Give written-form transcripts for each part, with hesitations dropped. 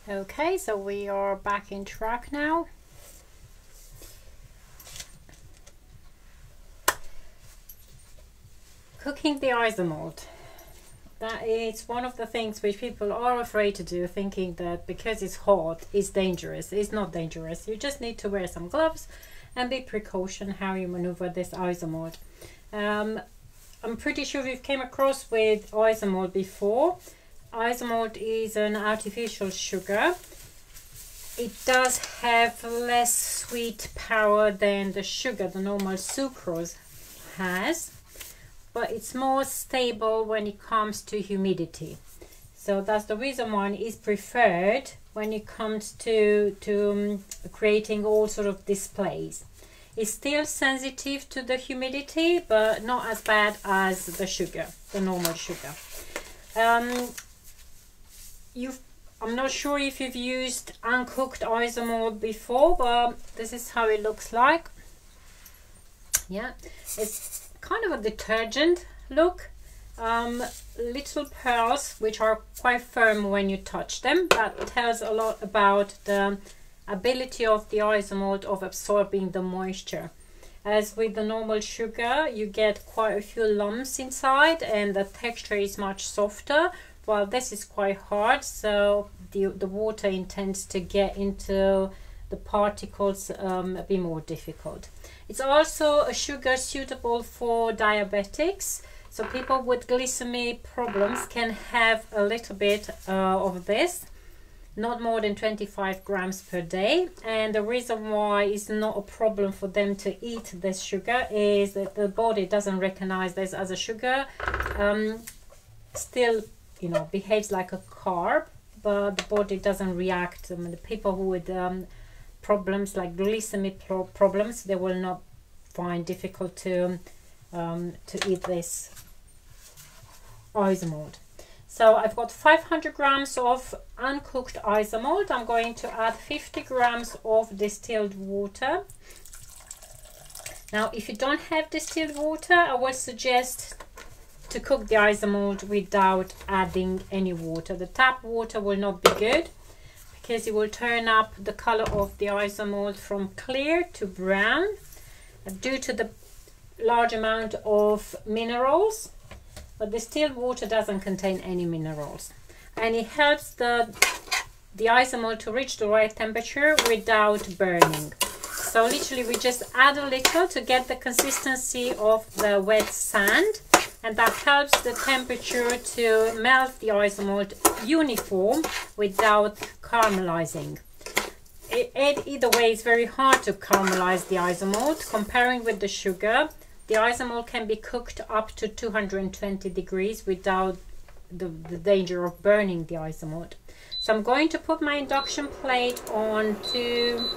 Okay, so we are back in track now. Cooking the isomalt. That is one of the things which people are afraid to do, thinking that because it's hot, it's dangerous. It's not dangerous. You just need to wear some gloves and be precaution how you maneuver this isomalt. I'm pretty sure you've came across with isomalt before. Isomalt is an artificial sugar. It does have less sweet power than the sugar the normal sucrose has, but it's more stable when it comes to humidity. So that's the reason why it is preferred when it comes to creating all sort of displays. It's still sensitive to the humidity, but not as bad as the sugar, the normal sugar. I'm not sure if you've used uncooked isomalt before, but this is how it looks like. Yeah, it's kind of a detergent look. Little pearls which are quite firm when you touch them. That tells a lot about the ability of the isomalt of absorbing the moisture. As with the normal sugar, you get quite a few lumps inside and the texture is much softer, while this is quite hard, so the water intends to get into the particles a bit more difficult. It's also a sugar suitable for diabetics, so people with glycemic problems can have a little bit of this, not more than 25 grams per day. And the reason why it's not a problem for them to eat this sugar is that the body doesn't recognize this as a sugar. Still, you know, behaves like a carb, but the body doesn't react. I mean, the people who with problems like glycemic problems, they will not find difficult to eat this isomalt. So I've got 500 grams of uncooked isomalt. I'm going to add 50 grams of distilled water. Now, if you don't have distilled water, I would suggest to cook the isomalt without adding any water. The tap water will not be good because it will turn up the color of the isomalt from clear to brown due to the large amount of minerals. But distilled water doesn't contain any minerals, and it helps the isomalt to reach the right temperature without burning. So literally we just add a little to get the consistency of the wet sand, and that helps the temperature to melt the isomalt uniform without caramelizing. Either way, it's very hard to caramelize the isomalt. Comparing with the sugar, the isomalt can be cooked up to 220 degrees without the danger of burning the isomalt. So I'm going to put my induction plate on to,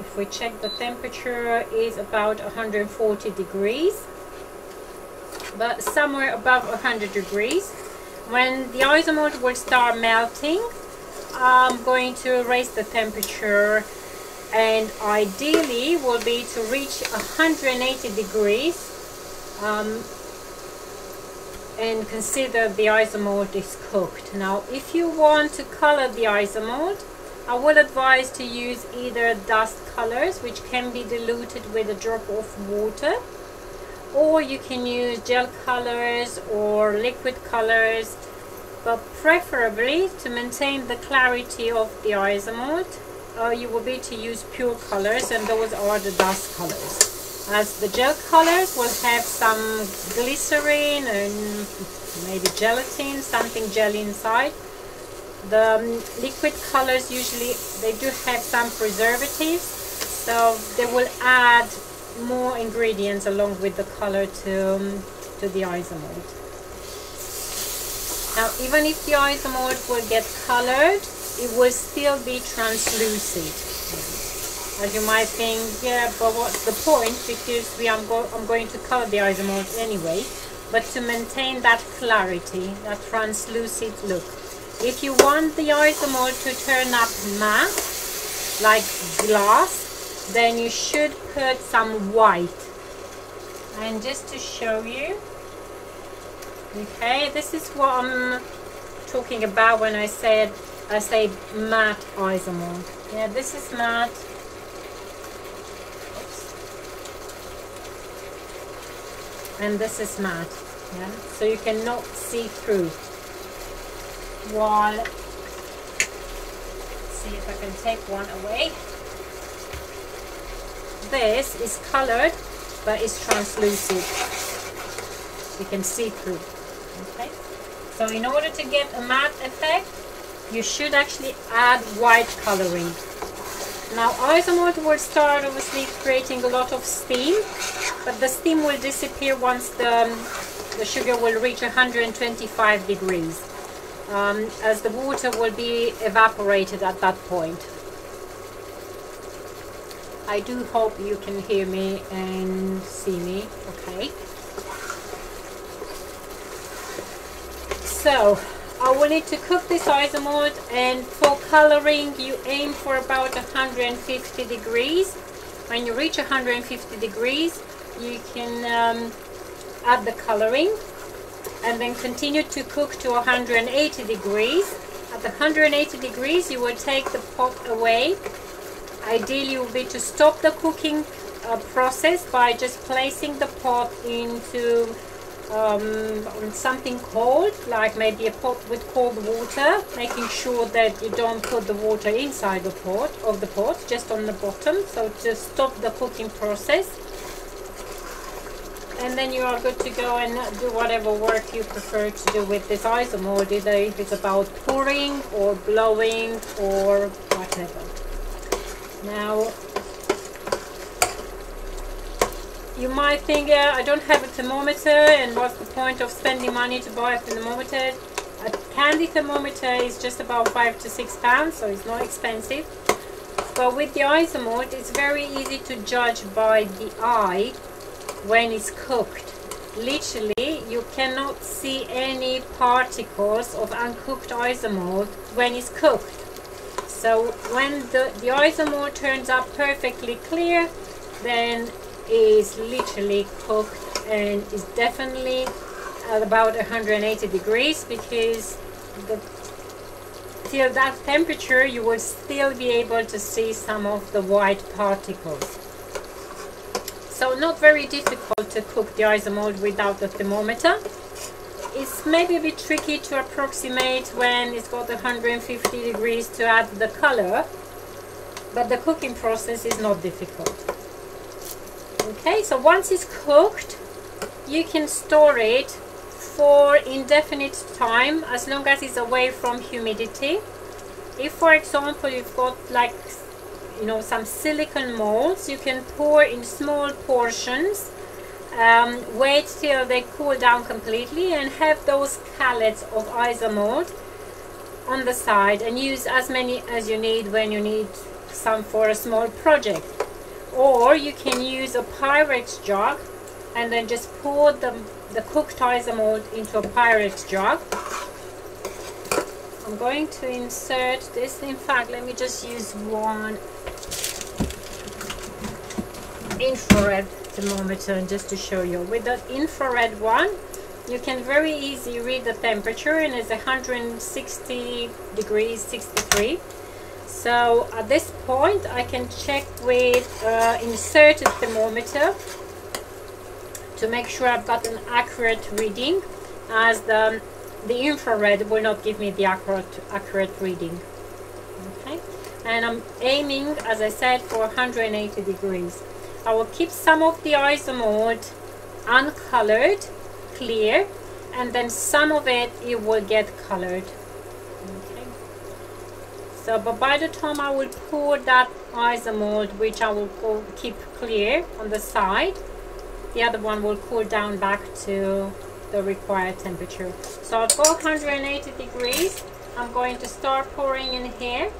if we check, the temperature is about 140 degrees, but somewhere above 100 degrees. When the isomalt will start melting, I'm going to raise the temperature, and ideally will be to reach 180 degrees and consider the isomalt is cooked. Now, if you want to color the isomalt, I would advise to use either dust colors, which can be diluted with a drop of water, or you can use gel colors or liquid colors, but preferably to maintain the clarity of the isomalt, you will be to use pure colors, and those are the dust colors, as the gel colors will have some glycerin and maybe gelatin, something jelly inside. The liquid colors usually they do have some preservatives, so they will add more ingredients along with the color to the isomalt. Now, even if the isomalt will get colored, it will still be translucent. As you might think, yeah, but what's the point? Because I'm going to color the isomalt anyway. But to maintain that clarity, that translucent look. If you want the isomalt to turn up matte, like glass, then you should put some white. And just to show you, okay, this is what I'm talking about when I say matte Isomorph. Yeah, this is matte. Oops. And this is matte. Yeah, so you cannot see through. While, let's see if I can take one away. This is colored, but it's translucent. You can see through. Okay. So in order to get a matte effect, you should actually add white coloring. Now Isomorph will start obviously creating a lot of steam, but the steam will disappear once the sugar will reach 125 degrees, as the water will be evaporated at that point. I do hope you can hear me and see me, okay? So I will need to cook this Isomorph, and for coloring you aim for about 150 degrees. When you reach 150 degrees you can add the coloring and then continue to cook to 180 degrees. At 180 degrees you will take the pot away. Ideally would be to stop the cooking process by just placing the pot into something cold, like maybe a pot with cold water, making sure that you don't put the water inside the pot, just on the bottom, so to stop the cooking process. And then you are good to go and do whatever work you prefer to do with this Isomorph, either if it's about pouring or blowing or whatever. Now, you might think, I don't have a thermometer, and what's the point of spending money to buy a thermometer? A candy thermometer is just about £5 to £6, so it's not expensive. But with the Isomorph, it's very easy to judge by the eye when it's cooked. Literally, you cannot see any particles of uncooked Isomorph when it's cooked. So when the Isomorph turns out perfectly clear, then is literally cooked, and is definitely at about 180 degrees, because till that temperature you will still be able to see some of the white particles. So not very difficult to cook the Isomorph without the thermometer. It's maybe a bit tricky to approximate when it's got 150 degrees to add the color, but the cooking process is not difficult. Okay, so once it's cooked, you can store it for indefinite time, as long as it's away from humidity. If, for example, you've got like, you know, some silicone molds, you can pour in small portions, wait till they cool down completely, and have those pallets of Isomorph on the side, and use as many as you need when you need some for a small project. Or you can use a Pyrex jug and then just pour the cooked Isomorph into a Pyrex jug. I'm going to insert this. In fact, let me just use one infrared thermometer, and just to show you. With the infrared one, you can very easily read the temperature, and it's 160 degrees 63. So at this point I can check with inserted thermometer to make sure I've got an accurate reading, as the infrared will not give me the accurate reading. Okay, and I'm aiming, as I said, for 180 degrees. I will keep some of the Isomorph uncolored, clear, and then some of it will get colored. Okay. So, but by the time I will pour that Isomorph, which I will keep clear on the side, the other one will cool down back to the required temperature. So I've got 180 degrees. I'm going to start pouring in here.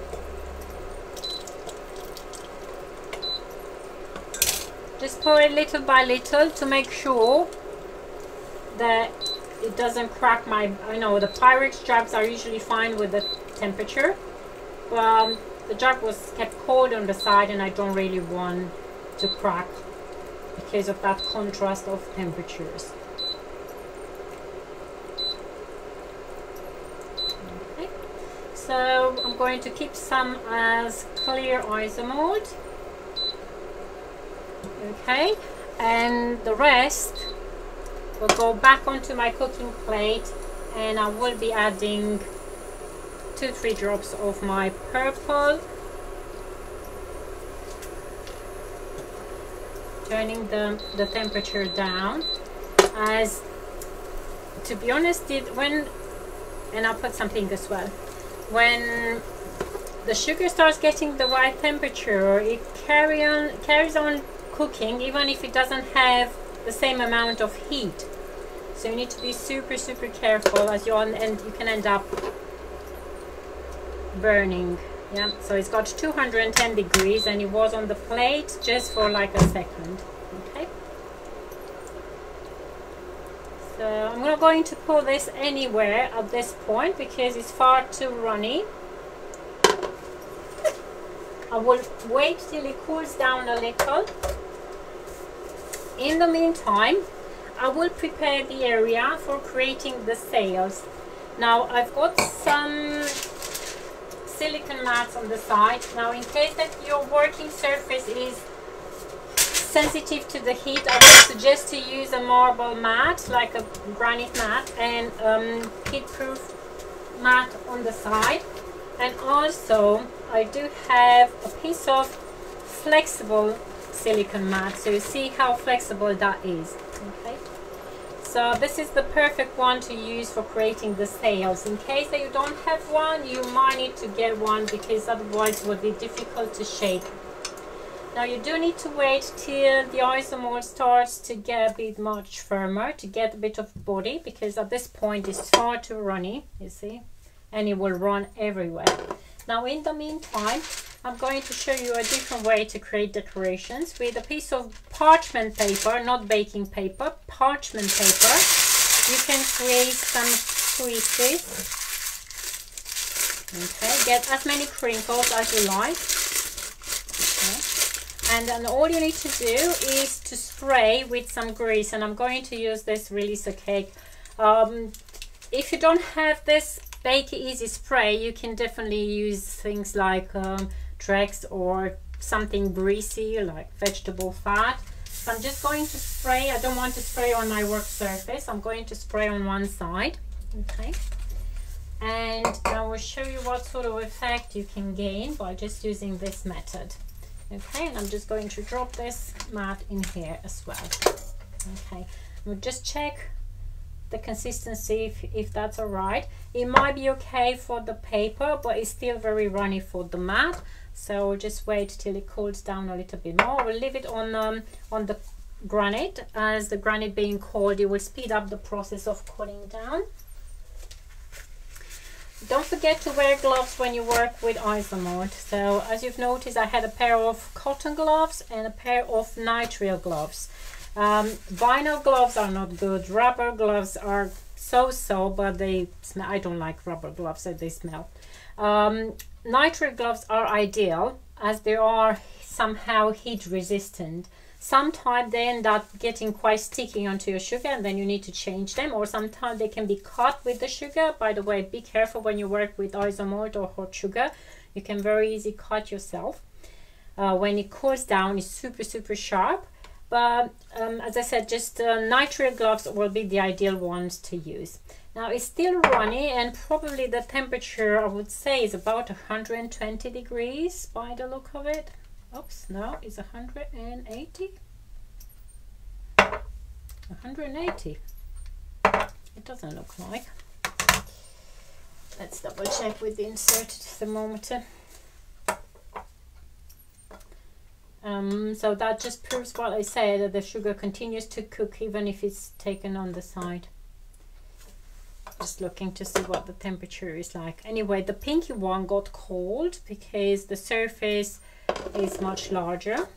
Just pour it little by little to make sure that it doesn't crack my, I know the Pyrex jugs are usually fine with the temperature, but the jug was kept cold on the side and I don't really want to crack because of that contrast of temperatures. So I'm going to keep some as clear ISOMALT. Okay, and the rest will go back onto my cooking plate, and I will be adding 2-3 drops of my purple, turning the temperature down, as to be honest, and I'll put some pink as well. When the sugar starts getting the right temperature, it carries on cooking even if it doesn't have the same amount of heat. So you need to be super careful, as you can end up burning. Yeah, so it's got 210 degrees and it was on the plate just for like a second. Okay, so I'm not going to pour this anywhere at this point because it's far too runny. I will wait till it cools down a little. In the meantime, I will prepare the area for creating the sails. Now I've got some silicone mats on the side. Now in case that your working surface is sensitive to the heat, I would suggest to use a marble mat, like a granite mat, and heat-proof mat on the side. And also I do have a piece of flexible silicone mat, so you see how flexible that is. Okay, so this is the perfect one to use for creating the sails. In case that you don't have one, you might need to get one because otherwise it would be difficult to shape. Now you do need to wait till the ISOMALT starts to get a bit much firmer, to get a bit of body, because at this point it's far too runny, you see, and it will run everywhere. Now in the meantime, I'm going to show you a different way to create decorations with a piece of parchment paper, not baking paper, parchment paper. You can create some creases. Okay, get as many crinkles as you like. Okay. And then all you need to do is to spray with some grease, and I'm going to use this releaser cake. If you don't have this Bake Easy spray, you can definitely use things like Trex or something greasy like vegetable fat. So I'm just going to spray. I don't want to spray on my work surface. I'm going to spray on one side. Okay, and I will show you what sort of effect you can gain by just using this method. Okay, and I'm just going to drop this mat in here as well. Okay, we'll just check the consistency if that's all right. It might be okay for the paper, but it's still very runny for the mat, so we'll just wait till it cools down a little bit more. We'll leave it on the granite. As the granite being cold, it will speed up the process of cooling down. Don't forget to wear gloves when you work with ISOMALT. So as you've noticed, I had a pair of cotton gloves and a pair of nitrile gloves. Vinyl gloves are not good. Rubber gloves are so-so, but they smell. I don't like rubber gloves, so they smell. Nitrile gloves are ideal as they are somehow heat resistant. Sometimes they end up getting quite sticky onto your sugar, and then you need to change them, or sometimes they can be cut with the sugar. By the way, be careful when you work with ISOMALT or hot sugar. You can very easily cut yourself. When it cools down, it's super sharp. But as I said, just nitrile gloves will be the ideal ones to use. Now it's still runny, and probably the temperature I would say is about 120 degrees by the look of it. Oops, no, it's 180. 180. It doesn't look like. Let's double check with the inserted thermometer. So that just proves what I say, that the sugar continues to cook even if it's taken on the side. Just looking to see what the temperature is like. Anyway, the pinky one got cold because the surface is much larger.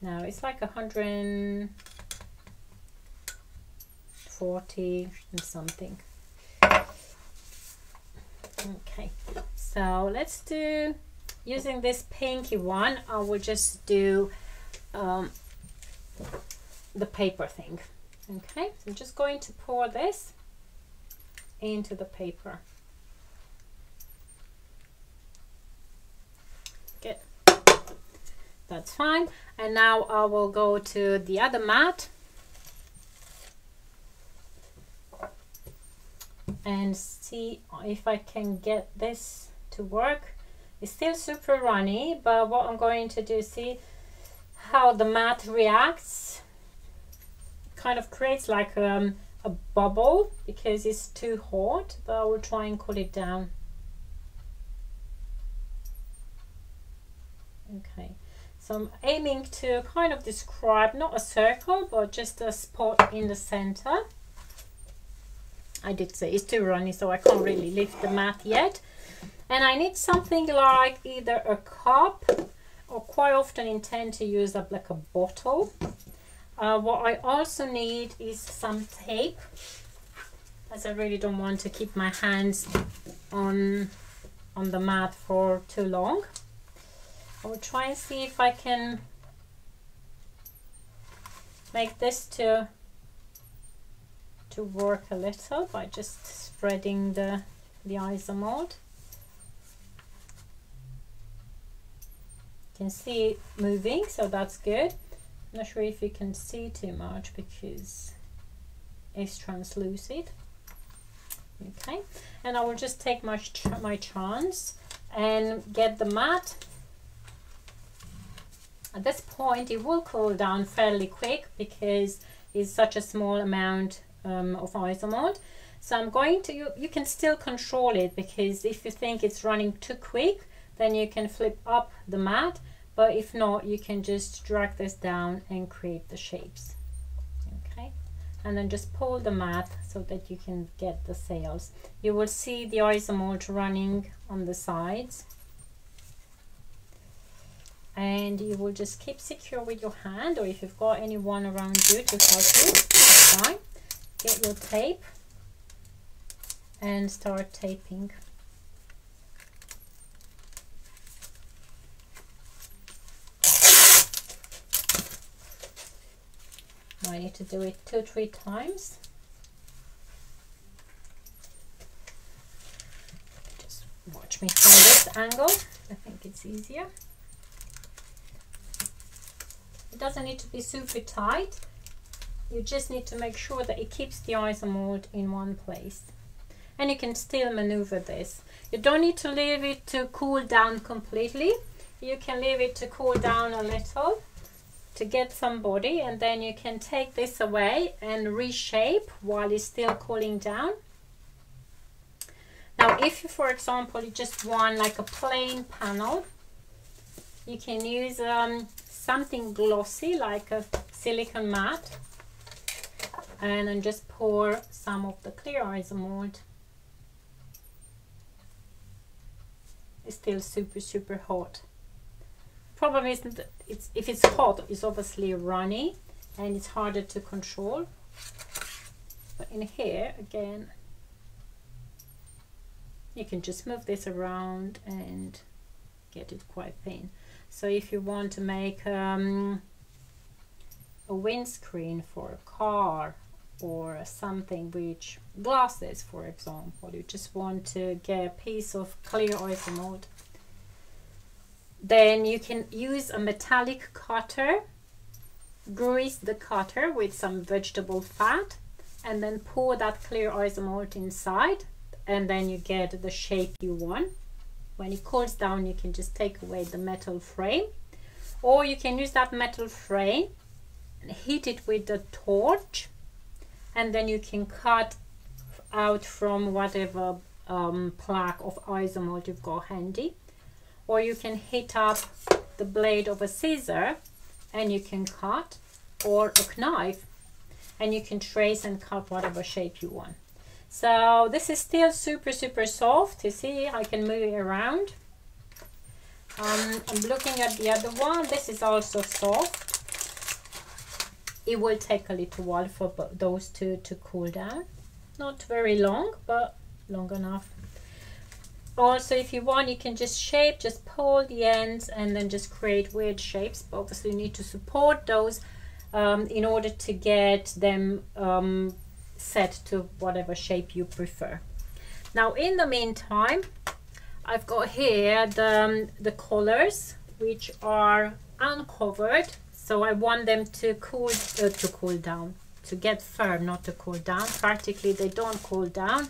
Now it's like 140 and something. Okay, so let's do, using this pinky one, I will just do the paper thing. Okay, so I'm just going to pour this into the paper. Good. That's fine. And now I will go to the other mat and see if I can get this to work. It's still super runny, but what I'm going to do, see how the mat reacts. Kind of creates like a bubble because it's too hot, but I will try and cool it down. Okay, so I'm aiming to kind of describe not a circle but just a spot in the center. I did say it's too runny, so I can't really lift the mat yet. And I need something like either a cup, or quite often intend to use up like a bottle. What I also need is some tape, as I really don't want to keep my hands on the mat for too long. I will try and see if I can make this to work a little by just spreading the ISOMALT. You can see it moving, so that's good. I'm not sure if you can see too much because it's translucent. Okay, and I will just take my chance and get the mat. At this point it will cool down fairly quick because it's such a small amount of ISOMALT. So I'm going to, you can still control it, because if you think it's running too quick, then you can flip up the mat, but if not, you can just drag this down and create the shapes. Okay, and then just pull the mat so that you can get the sails. You will see the ISOMALT running on the sides, and you will just keep secure with your hand, or if you've got anyone around you to help you, that's fine. Get your tape and start taping. I need to do it 2-3 times. Just watch me from this angle. I think it's easier. It doesn't need to be super tight. You just need to make sure that it keeps the ISOMALT in one place. And you can still maneuver this. You don't need to leave it to cool down completely. You can leave it to cool down a little to get some body, and then you can take this away and reshape while it's still cooling down. Now if you, for example, you just want like a plain panel, you can use something glossy like a silicone mat, and then just pour some of the clear ISOMALT. It's still super hot. Problem is that if it's hot, it's obviously runny and it's harder to control. But in here again, you can just move this around and get it quite thin. So if you want to make a windscreen for a car or something, which glasses for example, you just want to get a piece of clear ISOMALT, then you can use a metallic cutter, grease the cutter with some vegetable fat, and then pour that clear ISOMALT inside, and then you get the shape you want. When it cools down, you can just take away the metal frame, or you can use that metal frame and heat it with a torch, and then you can cut out from whatever plaque of ISOMALT you've got handy. Or you can heat up the blade of a scissor and you can cut, or a knife, and you can trace and cut whatever shape you want. So this is still super soft. You see, I can move it around. I'm looking at the other one. This is also soft. It will take a little while for those two to cool down. Not very long, but long enough. Also, if you want, you can just shape, just pull the ends and then just create weird shapes, but obviously you need to support those in order to get them set to whatever shape you prefer. Now in the meantime, I've got here the colors which are uncovered, so I want them to cool down, to get firm, not to cool down. Practically they don't cool down,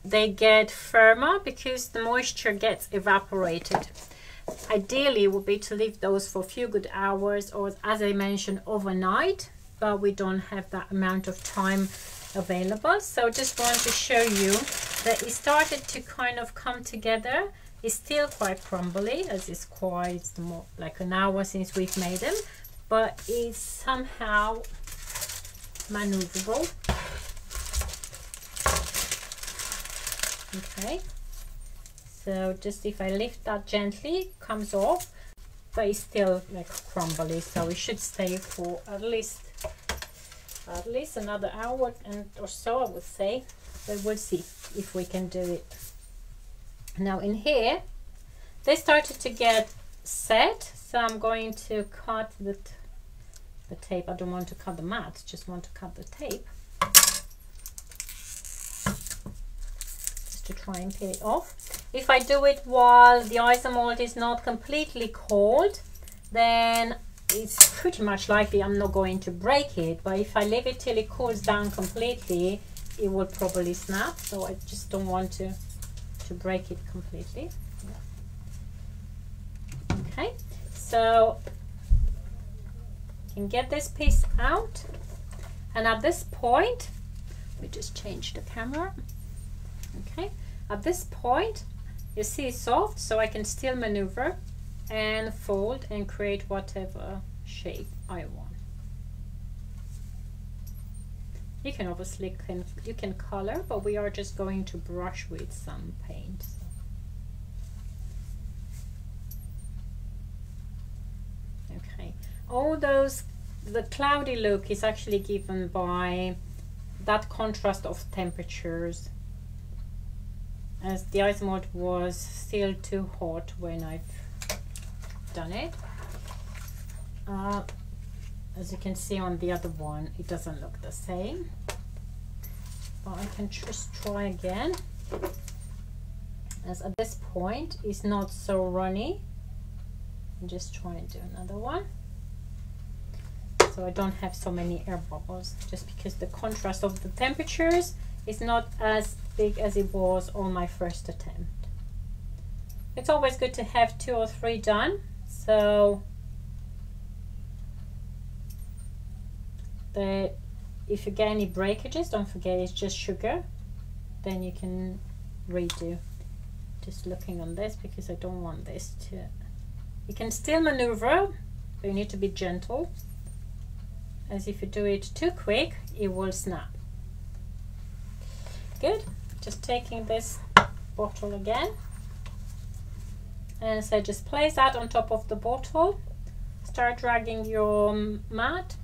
they get firmer because the moisture gets evaporated. Ideally would be to leave those for a few good hours, or as I mentioned, overnight, but we don't have that amount of time available. So just want to show you that it started to kind of come together. It's still quite crumbly, as it's quite more like an hour since we've made them, but it's somehow maneuverable. Okay, so just if I lift that gently, it comes off, but it's still like crumbly, so it should stay for at least another hour or so, I would say, but we'll see if we can do it. Now in here they started to get set, so I'm going to cut the tape. I don't want to cut the mat, just want to cut the tape just to try and peel it off. If I do it while the ISOMALT is not completely cold, then it's pretty much likely I'm not going to break it, but if I leave it till it cools down completely, it will probably snap, so I just don't want to break it completely. Okay, so you can get this piece out, and at this point, we just change the camera. Okay, at this point you see it's soft, so I can still maneuver and fold and create whatever shape I want. You can obviously you can color, but we are just going to brush with some paint. Okay, all those, the cloudy look is actually given by that contrast of temperatures, as the ISOMALT was still too hot when I've done it. As you can see on the other one, it doesn't look the same, but I can just try again, as at this point it's not so runny. I'm just trying to do another one, so I don't have so many air bubbles, just because the contrast of the temperatures is not as big as it was on my first attempt. It's always good to have 2 or 3 done, so that if you get any breakages, don't forget it's just sugar, then you can redo. Just looking on this, because I don't want this to, you can still maneuver, but you need to be gentle, as if you do it too quick it will snap. Good, just taking this bottle again, and so just place that on top of the bottle, start dragging your mat.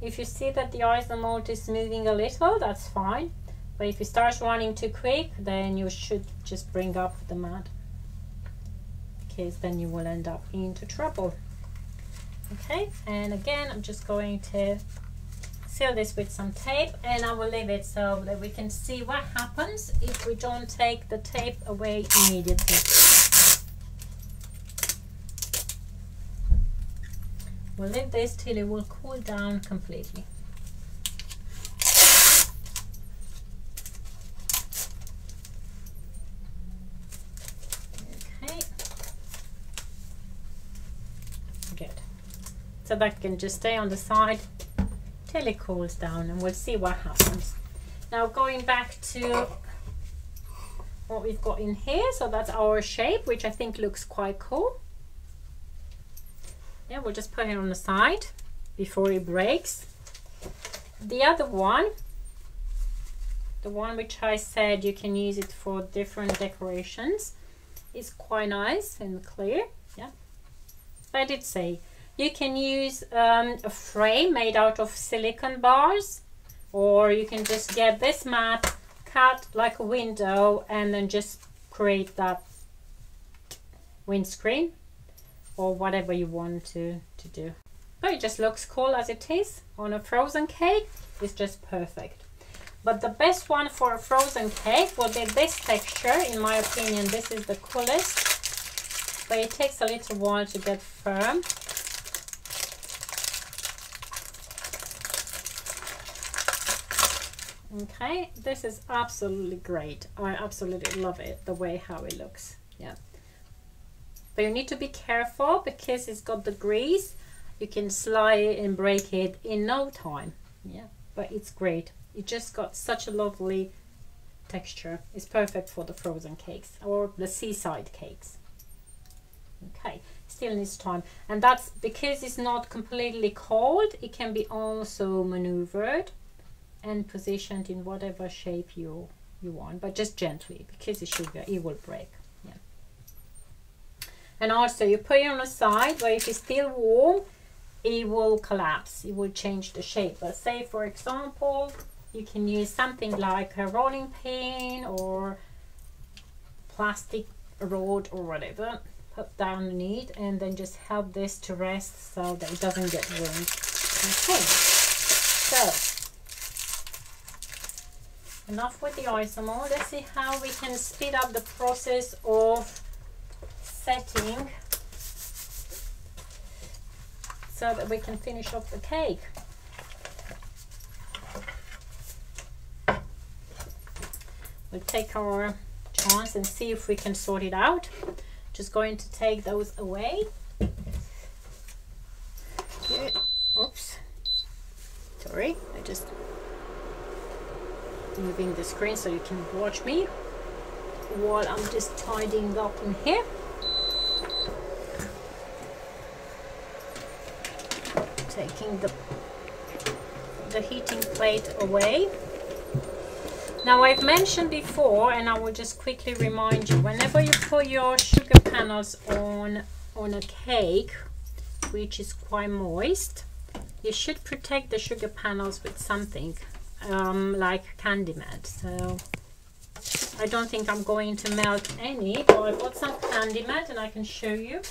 If you see that the ISOMALT is moving a little, that's fine, but if it starts running too quick, then you should just bring up the mat, because then you will end up into trouble. Okay, and again I'm just going to seal this with some tape, and I will leave it so that we can see what happens if we don't take the tape away immediately. We'll leave this till it will cool down completely. Okay. Good. So that can just stay on the side till it cools down, and we'll see what happens. Now going back to what we've got in here, so that's our shape, which I think looks quite cool. Yeah, we'll just put it on the side before it breaks. The other one, the one which I said you can use it for different decorations, is quite nice and clear. Yeah, I did say you can use a frame made out of silicone bars, or you can just get this mat, cut like a window, and then just create that windscreen, or whatever you want to do. But it just looks cool as it is on a frozen cake. It's just perfect. But the best one for a frozen cake will be this texture. In my opinion, this is the coolest, but it takes a little while to get firm. Okay, this is absolutely great. I absolutely love it, the way how it looks. Yeah, but you need to be careful because it's got the grease. You can slide it and break it in no time. Yeah, but it's great. It just got such a lovely texture. It's perfect for the frozen cakes or the seaside cakes. Okay, still needs time, and that's because it's not completely cold. It can be also maneuvered and positioned in whatever shape you want, but just gently, because it's sugar, it will break. Yeah. And also you put it on the side where if it's still warm, it will collapse, it will change the shape. But say for example, you can use something like a rolling pin or plastic rod or whatever, put down underneath, and then just help this to rest so that it doesn't get ruined. Okay, so enough with the Isomorph. Let's see how we can speed up the process of setting so that we can finish off the cake. We'll take our chance and see if we can sort it out. Just going to take those away. Good. Oops. Sorry, I just moving the screen so you can watch me while I'm just tidying up in here. Taking the heating plate away. Now I've mentioned before, and I will just quickly remind you, whenever you put your sugar panels on a cake which is quite moist, you should protect the sugar panels with something like candy mat. So I don't think I'm going to melt any, but I've got some candy mat and I can show you.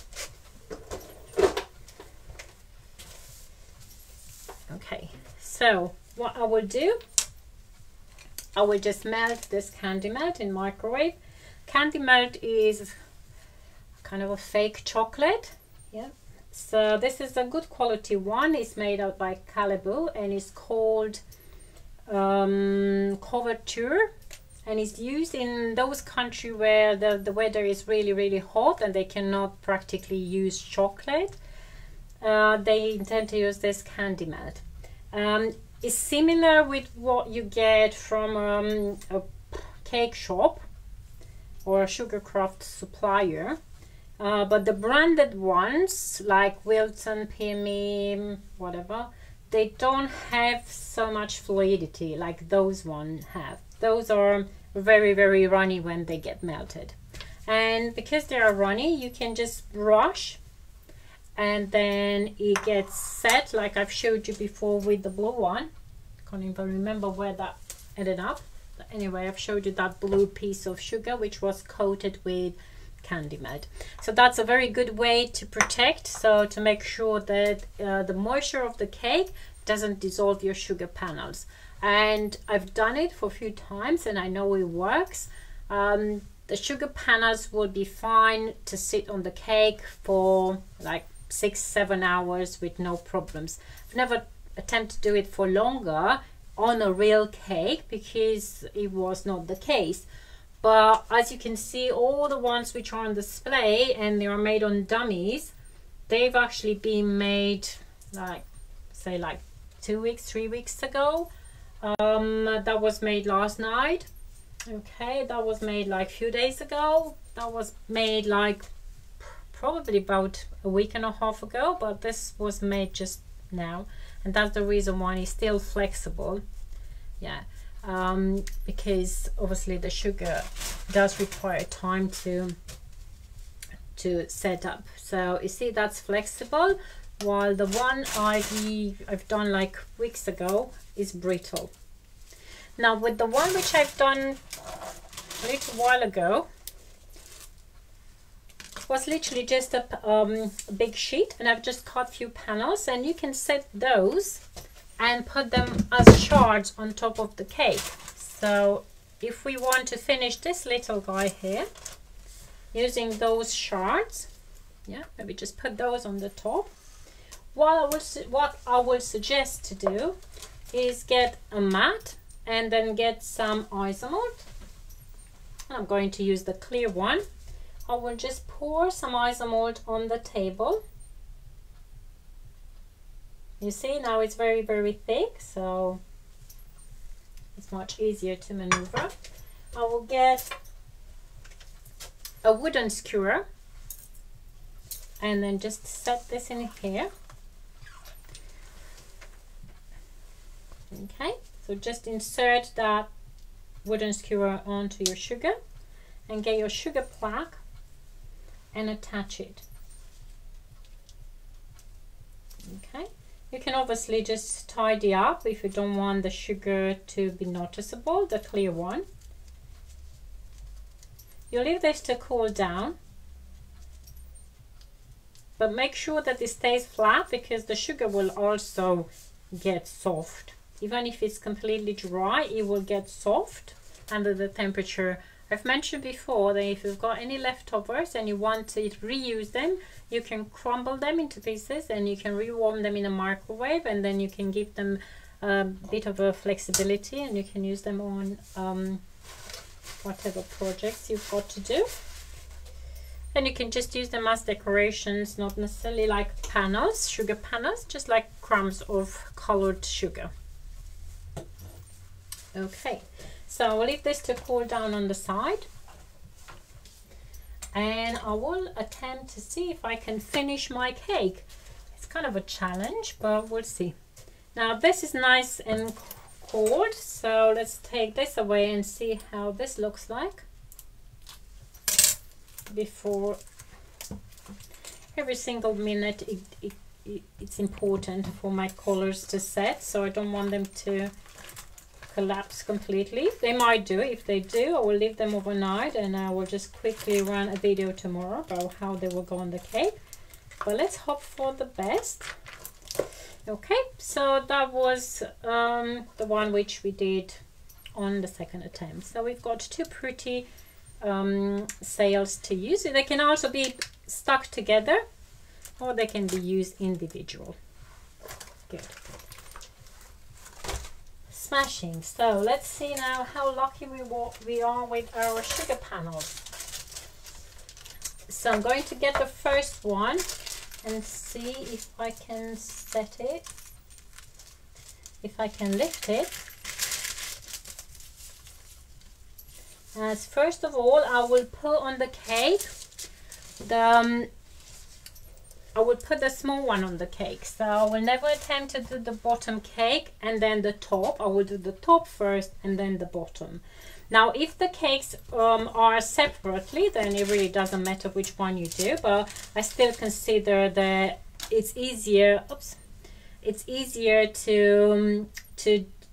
Okay, so what I will do, I will just melt this candy melt in microwave. Candy melt is kind of a fake chocolate. Yeah, so this is a good quality one. It's made out by Calibu and it's called couverture, and it's used in those countries where the weather is really hot and they cannot practically use chocolate. They intend to use this candy melt. It's similar with what you get from a cake shop or a sugar craft supplier, but the branded ones like Wilton, PME, whatever, they don't have so much fluidity like those ones have. Those are very runny when they get melted, and because they are runny, you can just brush and then it gets set like I've showed you before with the blue one. Can't even remember where that ended up, but anyway, I've showed you that blue piece of sugar which was coated with candy melt. So that's a very good way to protect, so to make sure that the moisture of the cake doesn't dissolve your sugar panels. And I've done it for a few times and I know it works. The sugar panels will be fine to sit on the cake for like 6-7 hours with no problems. I've never attempted to do it for longer on a real cake because it was not the case. But as you can see, all the ones which are on display and they are made on dummies, they've actually been made like, say like 2 weeks, 3 weeks ago. That was made last night. Okay, that was made like a few days ago. That was made like probably about a week and a half ago, but this was made just now, and that's the reason why it's still flexible. Yeah, because obviously the sugar does require time to set up. So you see, that's flexible, while the one I've done like weeks ago is brittle. Now with the one which I've done a little while ago, was literally just a big sheet, and I've just cut a few panels, and you can set those and put them as shards on top of the cake. So if we want to finish this little guy here using those shards, yeah, maybe just put those on the top. What I will suggest to do is get a mat and then get some Isomalt. I'm going to use the clear one. I will just pour some Isomalt on the table. You see, now it's very, very thick, so it's much easier to maneuver. I will get a wooden skewer and then just set this in here. Okay, so just insert that wooden skewer onto your sugar and get your sugar plaque and attach it. Okay, you can obviously just tidy up if you don't want the sugar to be noticeable, the clear one. You leave this to cool down, but make sure that it stays flat because the sugar will also get soft. Even if it's completely dry, it will get soft under the temperature. I've mentioned before that if you've got any leftovers and you want to reuse them, you can crumble them into pieces and you can rewarm them in a microwave, and then you can give them a bit of a flexibility and you can use them on whatever projects you've got to do. And you can just use them as decorations, not necessarily like panels, sugar panels, just like crumbs of colored sugar. Okay, so I'll leave this to cool down on the side, and I will attempt to see if I can finish my cake. It's kind of a challenge, but we'll see. Now this is nice and cold, so let's take this away and see how this looks like before. Every single minute it's important for my colors to set, so I don't want them to collapse completely. They might do. If they do, I will leave them overnight and I will just quickly run a video tomorrow about how they will go on the cake. But let's hope for the best. Okay, so that was the one which we did on the second attempt. So we've got two pretty sails to use. They can also be stuck together or they can be used individual. Good. Smashing. So let's see now how lucky we are with our sugar panels. So I'm going to get the first one and see if I can set it, if I can lift it. As first of all, I will put on the cake I will put the small one on the cake. So I will never attempt to do the bottom cake and then the top. I will do the top first and then the bottom. Now if the cakes are separately, then it really doesn't matter which one you do, but I still consider that it's easier to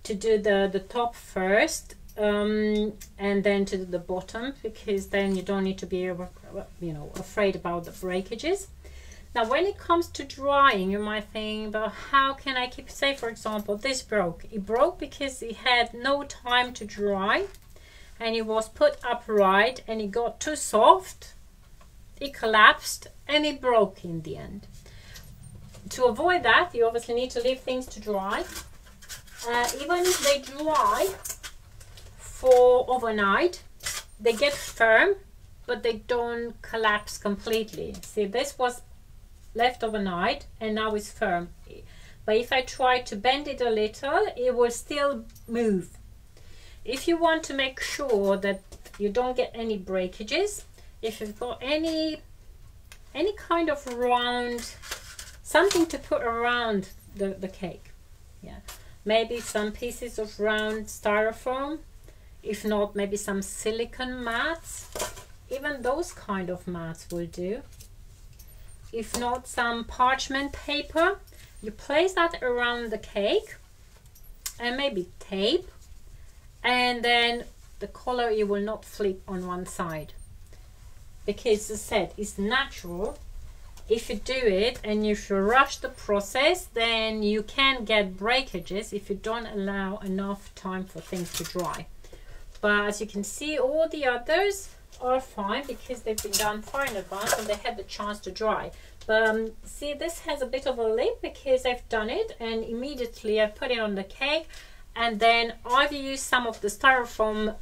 do the top first and then to do the bottom, because then you don't need to be afraid about the breakages. Now when it comes to drying, you might think, but how can I keep, say for example this broke. It broke because it had no time to dry and it was put upright and it got too soft, it collapsed and it broke in the end. To avoid that, you obviously need to leave things to dry. Even if they dry for overnight, they get firm but they don't collapse completely. See, this was left overnight and now it's firm, but if I try to bend it a little, it will still move. If you want to make sure that you don't get any breakages, if you've got any kind of round, something to put around the cake, yeah, maybe some pieces of round styrofoam, if not maybe some silicone mats, even those kind of mats will do. If not, some parchment paper, you place that around the cake and maybe tape, and then the color, it will not flip on one side, because as I said, it's natural if you do it and if you rush the process, then you can get breakages if you don't allow enough time for things to dry. But as you can see, all the others are fine because they've been done far in advance and they had the chance to dry. But see, this has a bit of a lip because I've done it and immediately I put it on the cake, and then I've used some of the styrofoam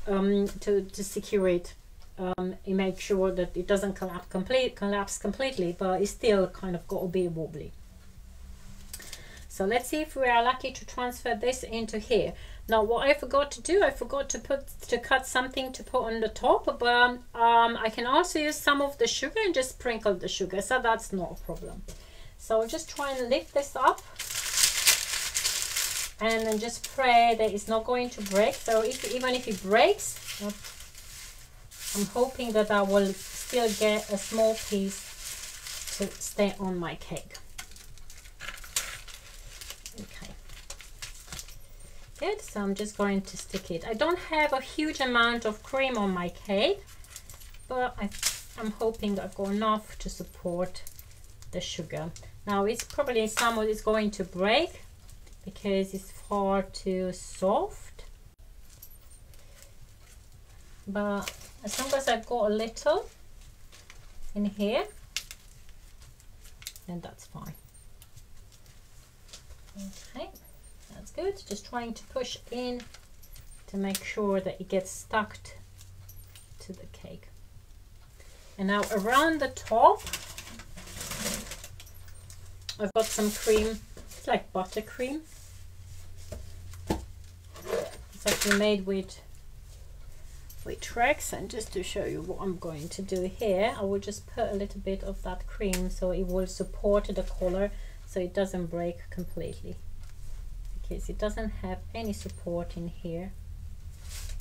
to secure it. And make sure that it doesn't collapse completely, but it's still kind of got to be wobbly. So let's see if we are lucky to transfer this into here. Now what I forgot to do, I forgot to cut something to put on the top, but I can also use some of the sugar and just sprinkle the sugar, so that's not a problem. So I'll just try and lift this up and then just pray that it's not going to break. So even if it breaks, I'm hoping that I will still get a small piece to stay on my cake. Okay. Good, so I'm just going to stick it. I don't have a huge amount of cream on my cake, but I'm hoping I've got enough to support the sugar. Now it's probably some of it's going to break because it's far too soft, but as long as I've got a little in here, then that's fine. Okay, that's good. Just trying to push in to make sure that it gets stuck to the cake. And now around the top, I've got some cream. It's like buttercream. It's actually made with tracks, and just to show you what I'm going to do here, I will just put a little bit of that cream so it will support the collar so it doesn't break completely, because it doesn't have any support in here.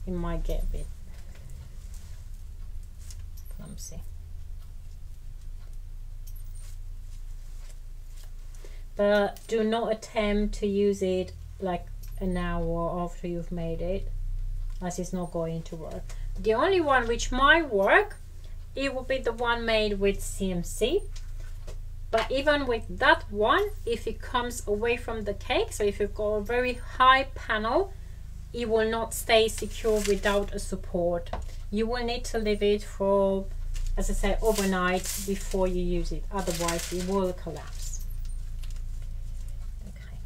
It might get a bit clumsy, but do not attempt to use it like an hour after you've made it, as it's not going to work. The only one which might work, it will be the one made with CMC, but even with that one, if it comes away from the cake, so if you've got a very high panel, it will not stay secure without a support. You will need to leave it for, as I say, overnight before you use it, otherwise it will collapse. Okay,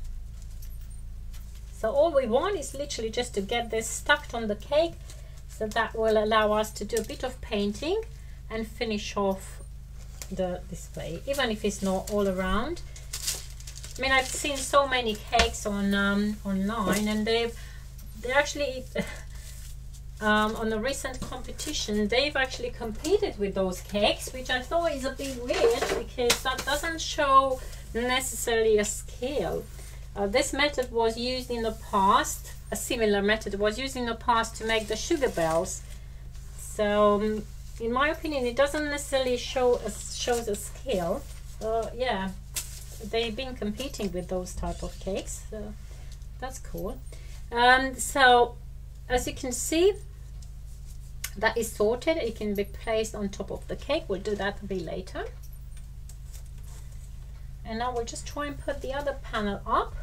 so all we want is literally just to get this stuck on the cake, so that will allow us to do a bit of painting and finish off the display, even if it's not all around. I mean, I've seen so many cakes on online, and they're actually on a recent competition, they've actually competed with those cakes, which I thought is a bit weird because that doesn't show necessarily a scale. This method was used in the past, a similar method was used in the past to make the sugar bells. So in my opinion, it doesn't necessarily shows a scale. Yeah, they've been competing with those type of cakes, so that's cool. So as you can see, that is sorted. It can be placed on top of the cake. We'll do that a bit later. And now we'll just try and put the other panel up.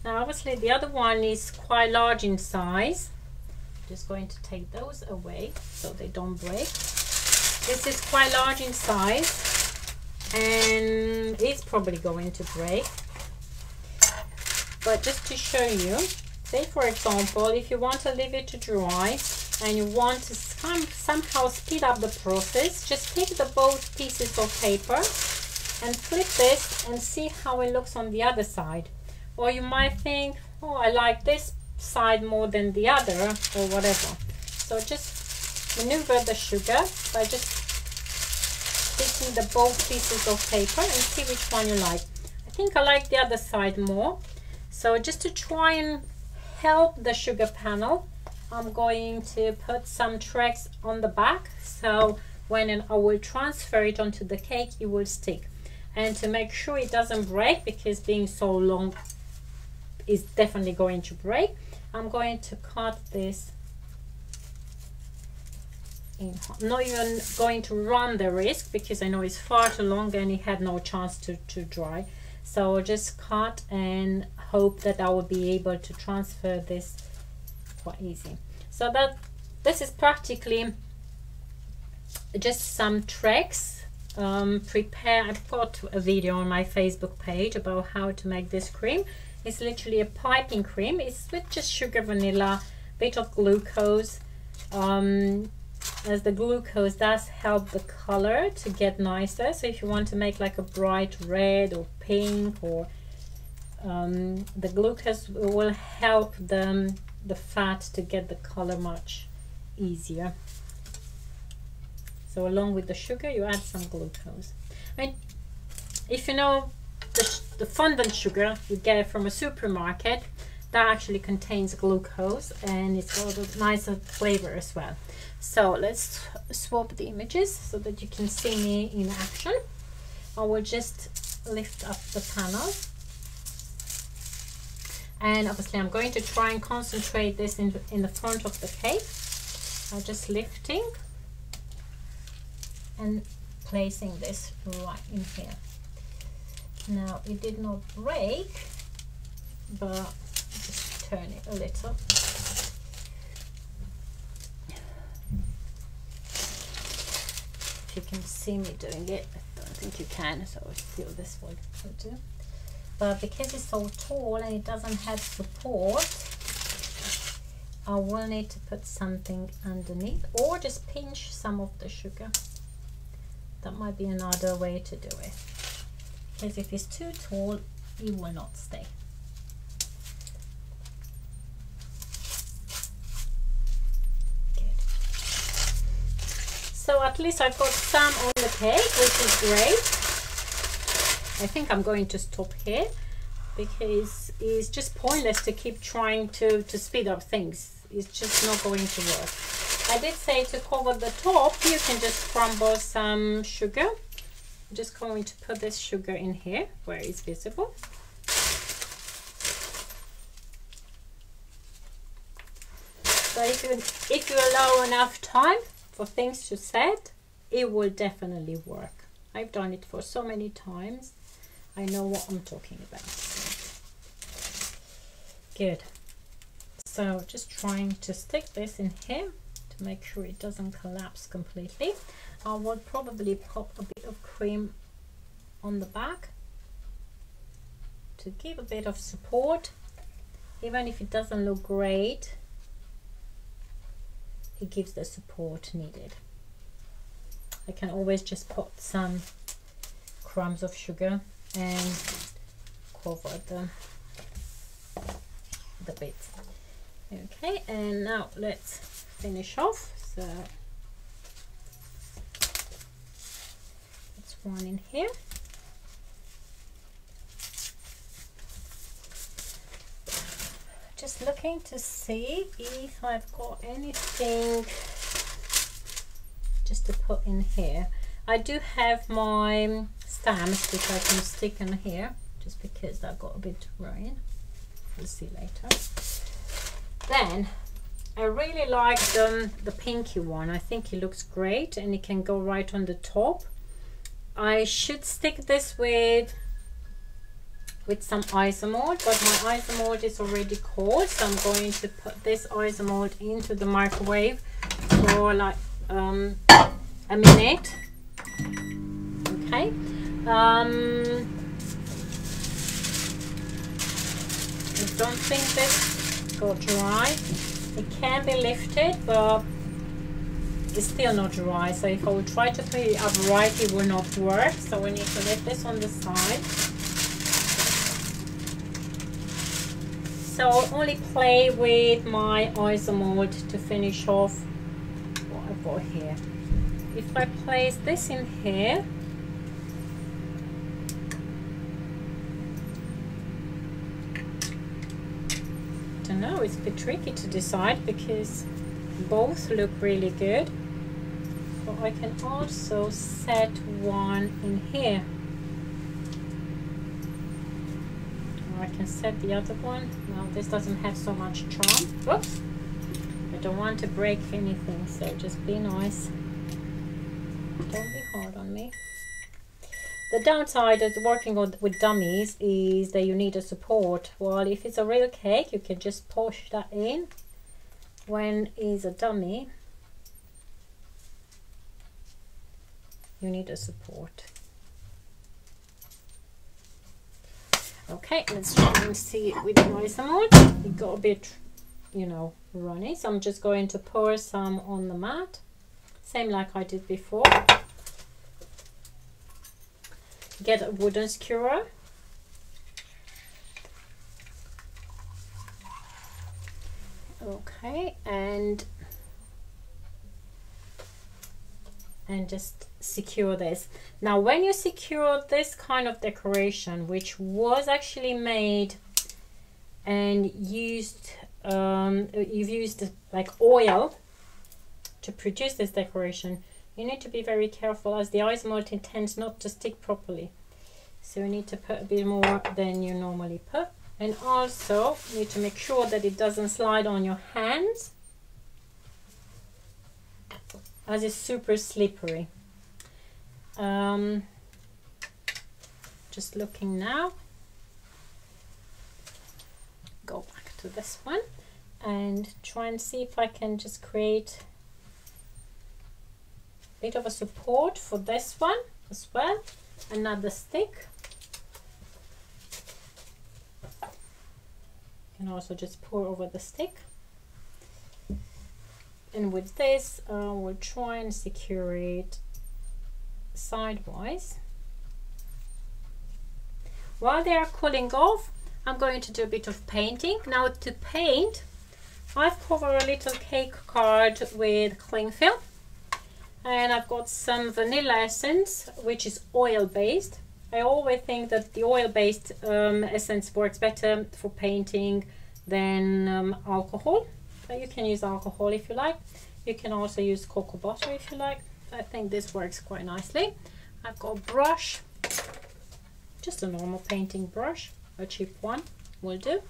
Now obviously the other one is quite large in size. Just going to take those away so they don't break. This is quite large in size and it's probably going to break. But just to show you, say for example, if you want to leave it to dry and you want to somehow speed up the process, just take the both pieces of paper and flip this and see how it looks on the other side. Or you might think, oh, I like this side more than the other, or whatever. So just maneuver the sugar by just taking the both pieces of paper and see which one you like. I think I like the other side more. So just to try and help the sugar panel, I'm going to put some tracks on the back, so when I will transfer it onto the cake, it will stick. And to make sure it doesn't break, because being so long is definitely going to break, I'm going to cut this in. I'm not even going to run the risk because I know it's far too long and it had no chance to dry. So I'll just cut and hope that I will be able to transfer this quite easy. So that this is practically just some tricks. I've got a video on my Facebook page about how to make this cream. It's literally a piping cream. It's with just sugar, vanilla, bit of glucose, as the glucose does help the color to get nicer. So if you want to make like a bright red or pink, or the glucose will help the fat to get the color much easier. So along with the sugar you add some glucose. And if you know the fondant sugar you get from a supermarket, that actually contains glucose and it's got a nicer flavor as well. So let's swap the images so that you can see me in action. I will just lift up the panel, and obviously I'm going to try and concentrate this in the front of the cake. I'm just lifting and placing this right in here. Now it did not break, but just turn it a little. If you can see me doing it, I don't think you can, so I feel this will do. But because it's so tall and it doesn't have support, I will need to put something underneath, or just pinch some of the sugar. That might be another way to do it, because if it's too tall it will not stay. Good. So at least I've got some on the cake, which is great. I think I'm going to stop here because it's just pointless to keep trying to speed up things. It's just not going to work. I did say to cover the top, you can just crumble some sugar. I'm just going to put this sugar in here where it's visible. So if you allow enough time for things to set, it will definitely work. I've done it for so many times. I know what I'm talking about. Good. So just trying to stick this in here to make sure it doesn't collapse completely. I will probably pop a bit of cream on the back to give a bit of support. Even if it doesn't look great, it gives the support needed. I can always just put some crumbs of sugar and cover the bit. Okay, and now let's finish off. So that's one in here. Just looking to see if I've got anything just to put in here. I do have my stamps which I can stick in here, just because that got a bit rain. We'll see later. Then I really like the pinky one. I think it looks great and it can go right on the top. I should stick this with some Isomalt, but my Isomalt is already cold, so I'm going to put this Isomalt into the microwave for like a minute. Okay. I don't think this got dry. It can be lifted, but it's still not dry. So if I would try to put it up right, it will not work. So we need to lift this on the side. So I'll only play with my Isomalt to finish off what I've got here. If I place this in here, I don't know, it's a bit tricky to decide because both look really good. But I can also set one in here. Or I can set the other one. Well, this doesn't have so much charm. Oops! I don't want to break anything, so just be nice. Don't be hard on me. The downside of working with dummies is that you need a support. Well, if it's a real cake, you can just push that in. When it's a dummy, you need a support. Okay, let's try and see it with the ISOMALT. It got a bit, you know, runny, so I'm just going to pour some on the mat, same like I did before. Get a wooden skewer. Okay, and just secure this. Now when you secure this kind of decoration, which was actually made and used, you've used like oil to produce this decoration, you need to be very careful, as the ISOMALT intends not to stick properly. So you need to put a bit more than you normally put, and also you need to make sure that it doesn't slide on your hands, as it's super slippery. Just looking now, go back to this one and try and see if I can just create a bit of a support for this one as well. Another stick. You can also just pour over the stick. And with this, we'll try and secure it sidewise. While they are cooling off, I'm going to do a bit of painting. Now to paint, I've covered a little cake card with cling film, and I've got some vanilla essence, which is oil based. I always think that the oil based essence works better for painting than alcohol. But you can use alcohol if you like. You can also use cocoa butter if you like. I think this works quite nicely. I've got a brush, just a normal painting brush, a cheap one will do.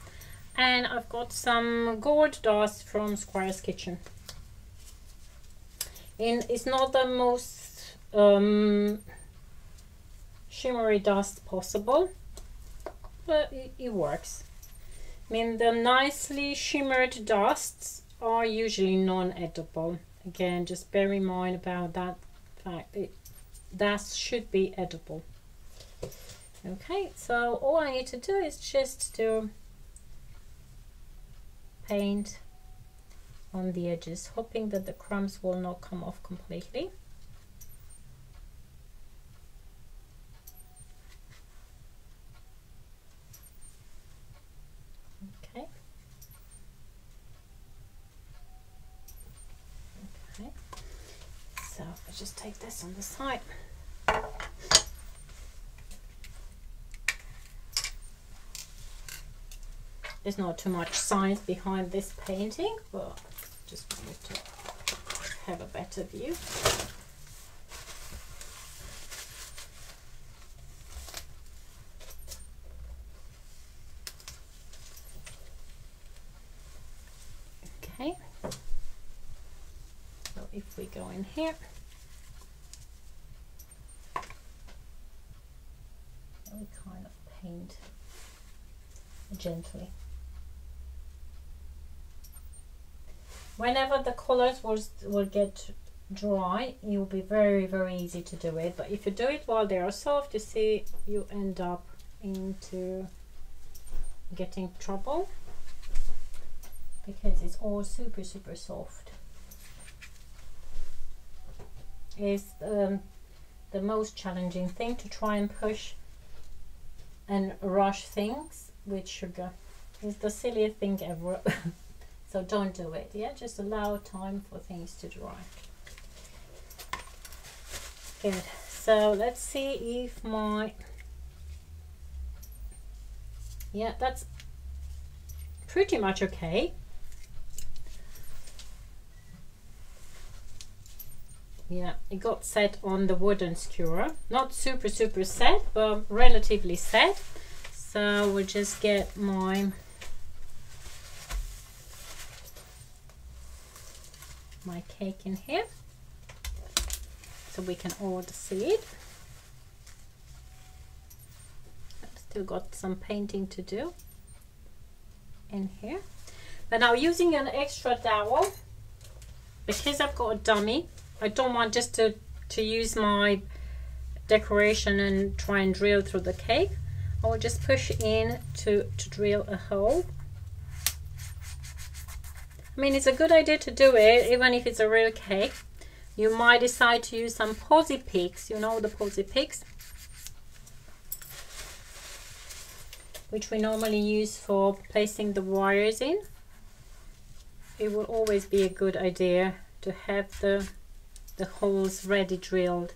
And I've got some gold dust from Squire's Kitchen. And it's not the most shimmery dust possible, but it works. I mean, the nicely shimmered dusts are usually non-edible. Again, just bear in mind about that fact. That should be edible. Okay, so all I need to do is just to paint on the edges, hoping that the crumbs will not come off completely. Okay. Okay. So I'll just take this on the side. There's not too much science behind this painting, but just wanted to have a better view. Okay, so if we go in here, we kind of paint gently. Whenever the colors will get dry, it will be very, very easy to do it. But if you do it while they are soft, you see, you end up into getting trouble because it's all super, super soft. It's the most challenging thing, to try and push and rush things with sugar. It's the silliest thing ever. So don't do it, yeah? Just allow time for things to dry. Good, so let's see if my... Yeah, that's pretty much okay. Yeah, it got set on the wooden skewer. Not super, super set, but relatively set. So we'll just get my my cake in here so we can all see it. I've still got some painting to do in here, but now using an extra dowel, because I've got a dummy, I don't want just to use my decoration and try and drill through the cake. I will just push in to drill a hole. I mean, it's a good idea to do it even if it's a real cake. You might decide to use some posy picks, you know, the posy picks, which we normally use for placing the wires in. It will always be a good idea to have the holes ready drilled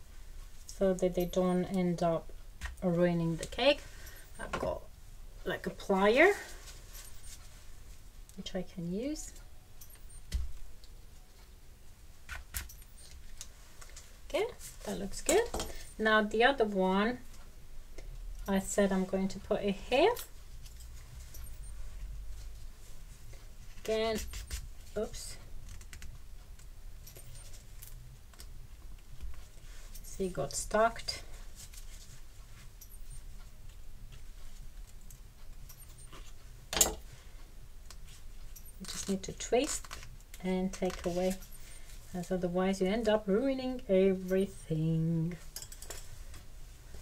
so that they don't end up ruining the cake. I've got like a plier which I can use. Good, that looks good. Now the other one, I said I'm going to put it here. Again, oops. See, got stuck. You just need to twist and take away, as otherwise you end up ruining everything.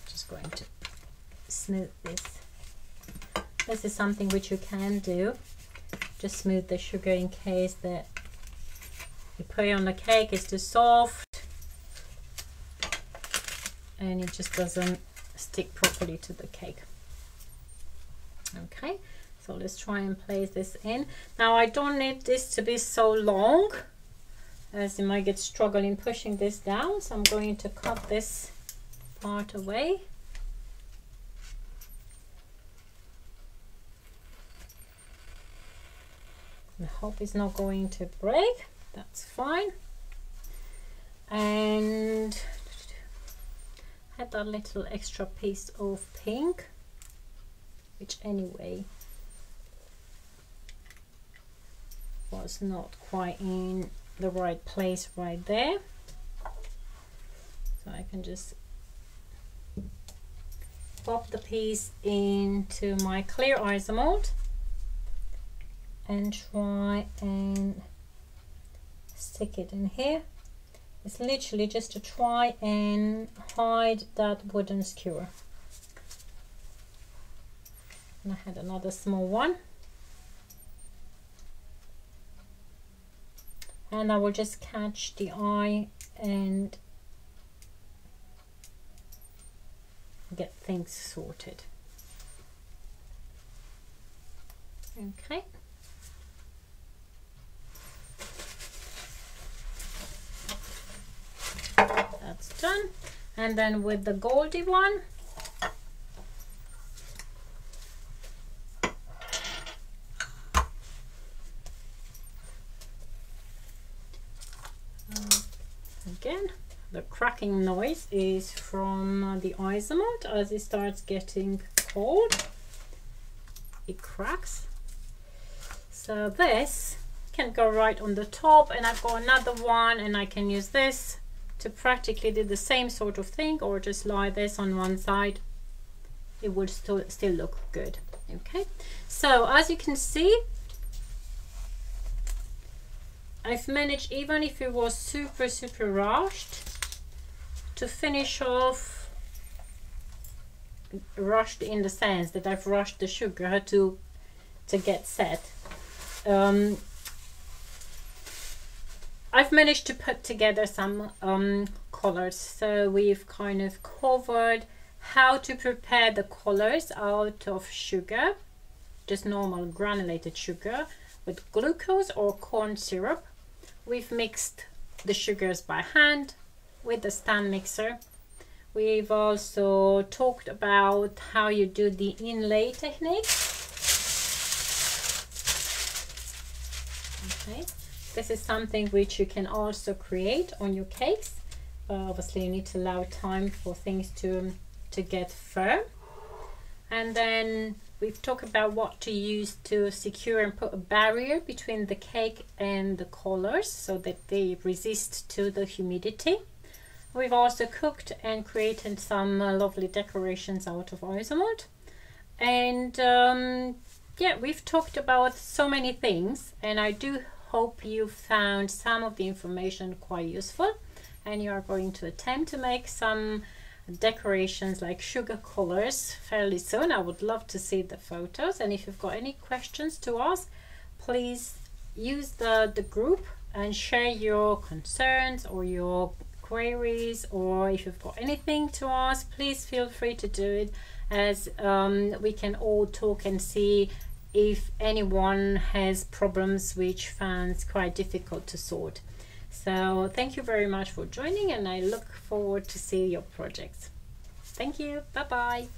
Just going to smooth this. This is something which you can do. Just smooth the sugar in case that you put it on the cake is too soft and it just doesn't stick properly to the cake. Okay, so let's try and place this in. Now I don't need this to be so long, as you might get struggling pushing this down, so I'm going to cut this part away. I hope it's not going to break. That's fine. And I had that little extra piece of pink, which anyway was not quite in the right place right there. So I can just pop the piece into my clear ISOMALT and try and stick it in here. It's literally just to try and hide that wooden skewer. And I had another small one. And I will just catch the eye and get things sorted. Okay. That's done. And then with the goldy one, again, the cracking noise is from the ISOMALT. As it starts getting cold, it cracks. So this can go right on the top, and I've got another one, and I can use this to practically do the same sort of thing, or just lie this on one side. It would still look good. Okay, so as you can see, I've managed, even if it was super rushed, to finish off, rushed in the sense that I've rushed the sugar to get set. I've managed to put together some colors. So we've kind of covered how to prepare the colors out of sugar, just normal granulated sugar, with glucose or corn syrup. We've mixed the sugars by hand with the stand mixer. We've also talked about how you do the inlay technique. Okay, this is something which you can also create on your cakes. Obviously you need to allow time for things to get firm. And then we've talked about what to use to secure and put a barrier between the cake and the colors so that they resist to the humidity. We've also cooked and created some lovely decorations out of ISOMALT. And yeah, we've talked about so many things, and I do hope you found some of the information quite useful, and you are going to attempt to make some decorations like sugar colors fairly soon. I would love to see the photos, and if you've got any questions to ask, please use the group and share your concerns or your queries, or if you've got anything to ask, please feel free to do it, as we can all talk and see if anyone has problems which finds quite difficult to sort. So thank you very much for joining, and I look forward to see your projects. Thank you. Bye bye.